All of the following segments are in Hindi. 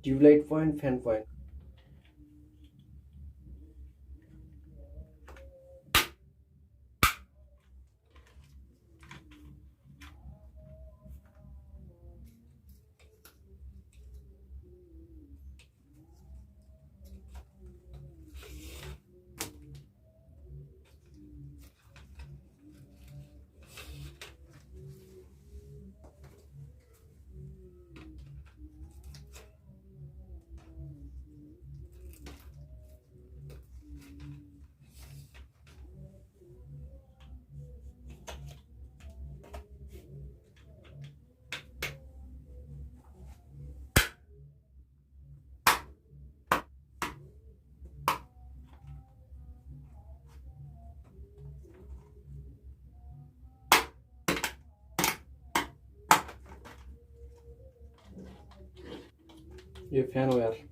Tubelight point, fan point. ये फैन वायर।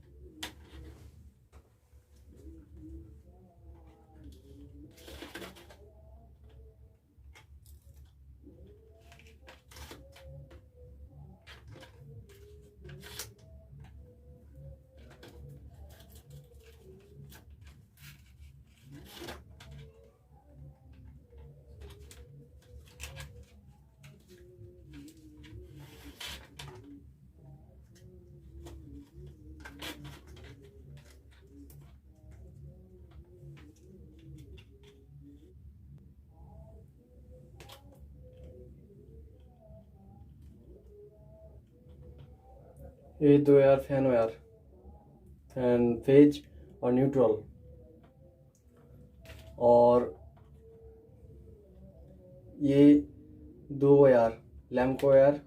ये दो यार फैन वायर, फैन फेज और न्यूट्रल, और ये दो वायर लैम्प का वायर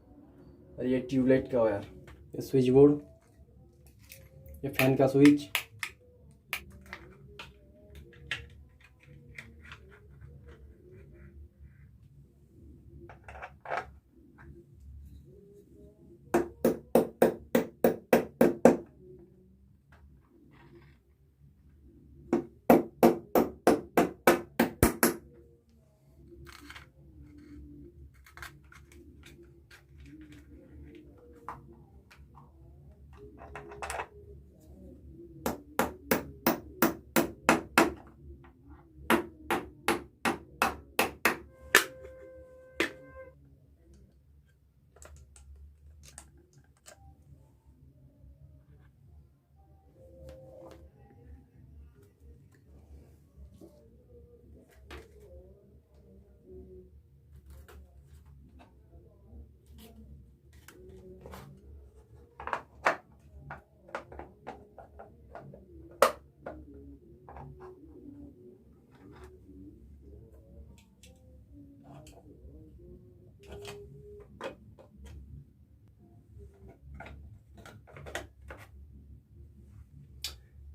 और ये ट्यूबलाइट का वायर। ये स्विच बोर्ड, ये फैन का स्विच,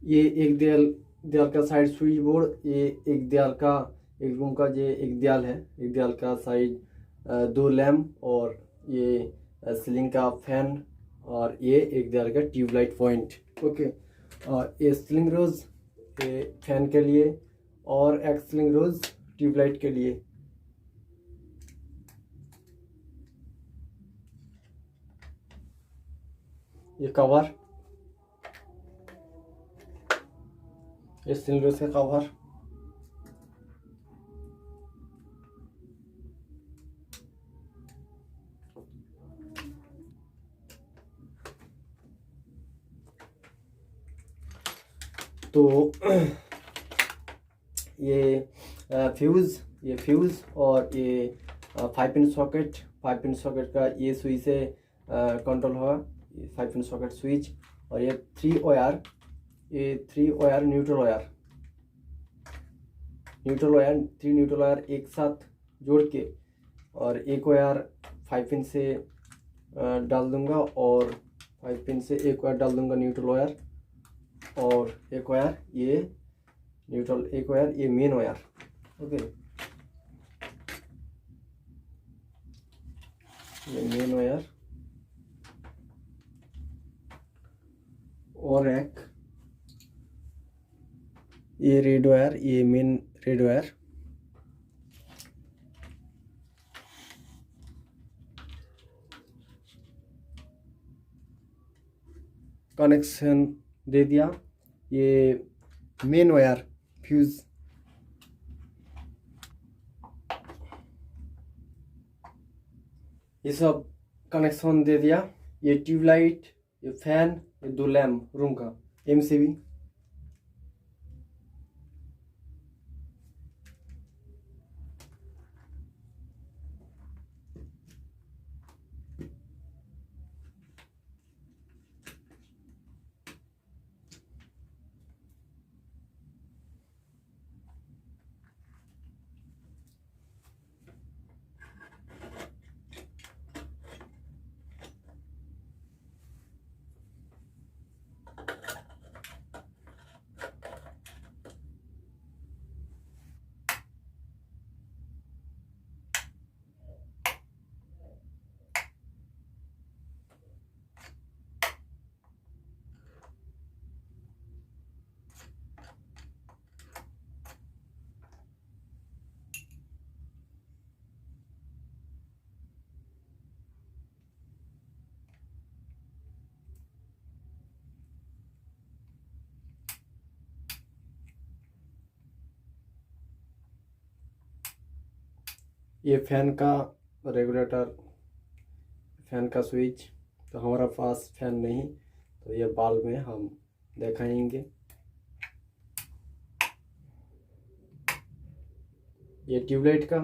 ये एक दीवार का साइड स्विच बोर्ड, ये एक दीवार का, एक रूम का ये एक दीवार है, एक दीवार का साइड दो लैम्प, और ये सीलिंग का फैन, और ये एक दीवार का ट्यूबलाइट पॉइंट। ओके, और ये सीलिंग रोज ये फैन के लिए, और एक सीलिंग रोज ट्यूबलाइट के लिए। ये कवर, ये सीलिंग रोज का कवर, तो ये फ्यूज़ और ये 5 पिन सॉकेट, 5 पिन सॉकेट का ये स्विच से कंट्रोल होगा, ये 5 पिन सॉकेट स्विच, और ये 3 वायर, ये 3 wire neutral wire, 3 neutral wire एक साथ जोड़ के, और एक वायर 5 पिन से डाल दूंगा, और 5 पिन से एक वायर डाल दूंगा न्यूट्रल वायर, और एक वायर ये न्यूट्रल, एक वायर ये मेन वायर। ओके, ये मेन वायर, और एक ये रेड वायर, ये मेन रेड वायर, कनेक्शन दे दिया। ये मेन वायर फ्यूज, ये सब कनेक्शन दे दिया। ये ट्यूबलाइट, ये फैन, ये 2 लैम्प रूम का MCB। ये फैन का रेगुलेटर, फैन का स्विच। तो हमारा पास फैन नहीं, तो ये बाल में हम दिखाएंगे। ये ट्यूबलाइट का